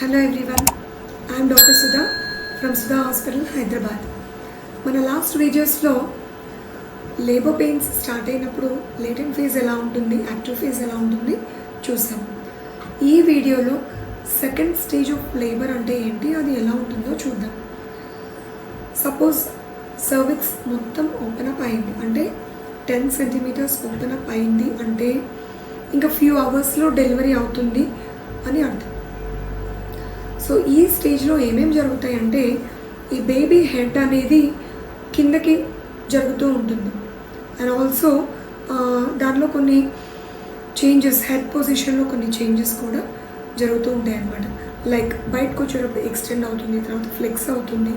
Hello everyone, I am Dr. Sudha from Sudha Hospital, Hyderabad. మన last వీడియోస్లో labour pains start అయినప్పుడు latent phase ఎలా ఉంటుంది, active phase ఎలా ఉంటుంది చూసాం. ఈ వీడియోలో సెకండ్ స్టేజ్ ఆఫ్ లేబర్ అంటే ఏంటి, అది ఎలా ఉంటుందో చూద్దాం. సపోజ్ సర్విక్స్ మొత్తం ఓపెన్ అప్ అయింది అంటే 10 సెంటీమీటర్స్ ఓపెన్ అప్ అయింది అంటే ఇంకా ఫ్యూ అవర్స్లో డెలివరీ అవుతుంది అని అర్థం. సో ఈ స్టేజ్లో ఏమేమి జరుగుతాయి అంటే ఈ బేబీ హెడ్ అనేది కిందకి జరుగుతూ ఉంటుంది అండ్ ఆల్సో దాంట్లో కొన్ని చేంజెస్, హెడ్ పొజిషన్లో కొన్ని చేంజెస్ కూడా జరుగుతూ ఉంటాయి అన్నమాట. లైక్ బయటకు వచ్చేటప్పుడు ఎక్స్టెండ్ అవుతుంది, తర్వాత ఫ్లెక్స్ అవుతుంది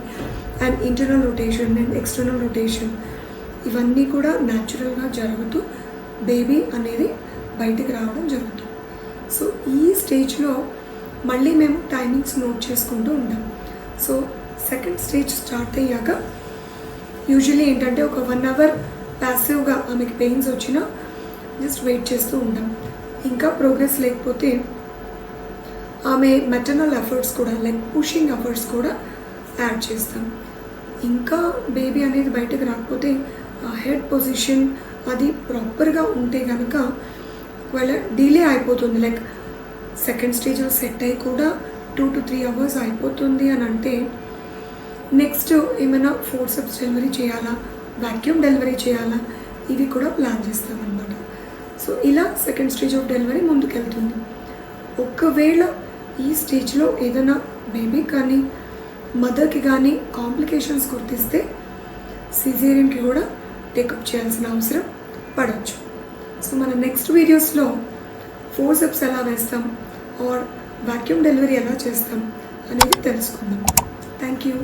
and internal rotation and external rotation ఇవన్నీ కూడా న్యాచురల్గా జరుగుతూ బేబీ అనేది బయటికి రావడం జరుగుతుంది. సో ఈ స్టేజ్లో మళ్ళీ మేము టైమింగ్స్ నోట్ చేసుకుంటూ ఉంటాం. సో సెకండ్ స్టేజ్ స్టార్ట్ అయ్యాక యూజువల్లీ ఏంటంటే ఒక 1 అవర్ ప్యాసివ్గా ఆమెకి పెయిన్స్ వచ్చినా జస్ట్ వెయిట్ చేస్తూ ఉంటాం. ఇంకా ప్రోగ్రెస్ లేకపోతే ఆమె మెటర్నల్ ఎఫర్ట్స్ కూడా లైక్ పుషింగ్ ఎఫర్ట్స్ కూడా యాడ్ చేస్తాం. ఇంకా బేబీ అనేది బయటకు రాకపోతే ఆ హెడ్ పొజిషన్ అది ప్రాపర్గా ఉంటే కనుక ఒకవేళ డిలే అయిపోతుంది, లైక్ సెకండ్ స్టేజ్లో సెట్ అయ్యి కూడా 2 to 3 అవర్స్ అయిపోతుంది అని అంటే నెక్స్ట్ ఏమైనా ఫోర్సెప్స్ డెలివరీ చేయాలా, వాక్యూమ్ డెలివరీ చేయాలా, ఇవి కూడా ప్లాన్ చేస్తామన్నమాట. సో ఇలా సెకండ్ స్టేజ్ ఆఫ్ డెలివరీ ముందుకెళ్తుంది. ఒకవేళ ఈ స్టేజ్లో ఏదైనా బేబీ కానీ మదర్కి కానీ కాంప్లికేషన్స్ గుర్తిస్తే సిజేరియన్కి కూడా టేకప్ చేయాల్సిన అవసరం పడవచ్చు. సో మన నెక్స్ట్ వీడియోస్లో ఫోర్సెప్స్ ఎలా వేస్తాం ఆర్ వాక్యూమ్ డెలివరీ ఎలా చేస్తాం అనేది తెలుసుకుందాం. Thank you.